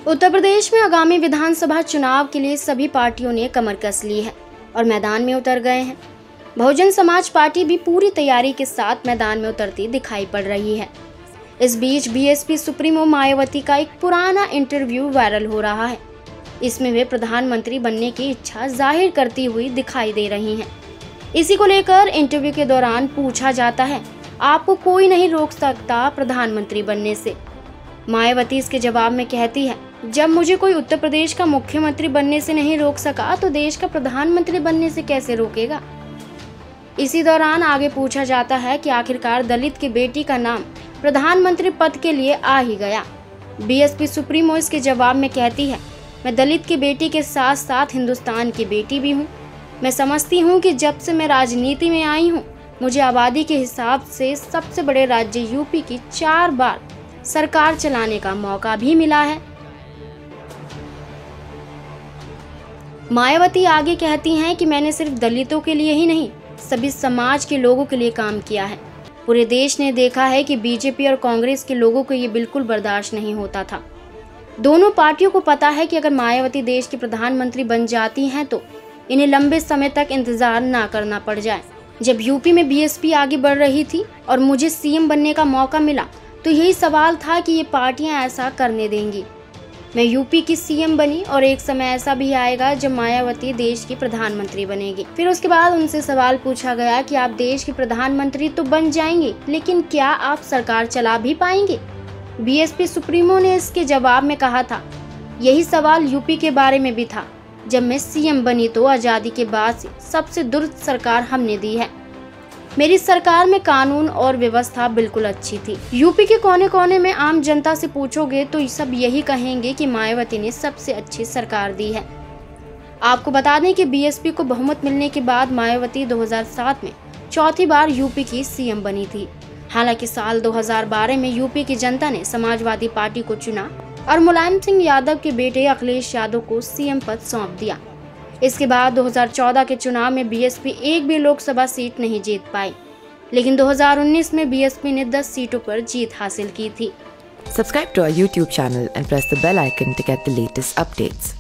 उत्तर प्रदेश में आगामी विधानसभा चुनाव के लिए सभी पार्टियों ने कमर कस ली है और मैदान में उतर गए हैं। बहुजन समाज पार्टी भी पूरी तैयारी के साथ मैदान में उतरती दिखाई पड़ रही है। इस बीच बीएसपी सुप्रीमो मायावती का एक पुराना इंटरव्यू वायरल हो रहा है। इसमें वे प्रधानमंत्री बनने की इच्छा जाहिर करती हुई दिखाई दे रही हैं। इसी को लेकर इंटरव्यू के दौरान पूछा जाता है, आपको कोई नहीं रोक सकता प्रधानमंत्री बनने से। मायावती इसके जवाब में कहती है, जब मुझे कोई उत्तर प्रदेश का मुख्यमंत्री बनने से नहीं रोक सका तो देश का प्रधानमंत्री बनने से कैसे रोकेगा। इसी दौरान आगे पूछा जाता है कि आखिरकार दलित की बेटी का नाम प्रधानमंत्री पद के लिए आ ही गया। बीएसपी सुप्रीमो इसके जवाब में कहती है, मैं दलित की बेटी के साथ साथ हिंदुस्तान की बेटी भी हूँ। मैं समझती हूँ कि जब से मैं राजनीति में आई हूँ, मुझे आबादी के हिसाब से सबसे बड़े राज्य यूपी की 4 बार सरकार चलाने का मौका भी मिला है। मायावती आगे कहती हैं कि मैंने सिर्फ दलितों के लिए ही नहीं, सभी समाज के लोगों के लिए काम किया है। पूरे देश ने देखा है कि बीजेपी और कांग्रेस के लोगों को ये बिल्कुल बर्दाश्त नहीं होता था। दोनों पार्टियों को पता है कि अगर मायावती देश की प्रधानमंत्री बन जाती हैं तो इन्हें लंबे समय तक इंतजार ना करना पड़ जाए। जब यूपी में बीएसपी आगे बढ़ रही थी और मुझे सीएम बनने का मौका मिला तो यही सवाल था कि ये पार्टियां ऐसा करने देंगी। मैं यूपी की सीएम बनी और एक समय ऐसा भी आएगा जब मायावती देश की प्रधानमंत्री बनेगी। फिर उसके बाद उनसे सवाल पूछा गया कि आप देश की प्रधानमंत्री तो बन जाएंगे, लेकिन क्या आप सरकार चला भी पाएंगे। बीएसपी सुप्रीमो ने इसके जवाब में कहा था, यही सवाल यूपी के बारे में भी था। जब मैं सीएम बनी तो आज़ादी के बाद से सबसे दुरुस्त सरकार हमने दी है। मेरी सरकार में कानून और व्यवस्था बिल्कुल अच्छी थी। यूपी के कोने कोने में आम जनता से पूछोगे तो सब यही कहेंगे कि मायावती ने सबसे अच्छी सरकार दी है। आपको बता दें कि बीएसपी को बहुमत मिलने के बाद मायावती 2007 में 4थी बार यूपी की सीएम बनी थी। हालांकि साल 2012 में यूपी की जनता ने समाजवादी पार्टी को चुना और मुलायम सिंह यादव के बेटे अखिलेश यादव को सीएम पद सौंप दिया। इसके बाद 2014 के चुनाव में बीएसपी एक भी लोकसभा सीट नहीं जीत पाई, लेकिन 2019 में बीएसपी ने 10 सीटों पर जीत हासिल की थी। Subscribe to our YouTube channel and press the bell icon to get the latest updates.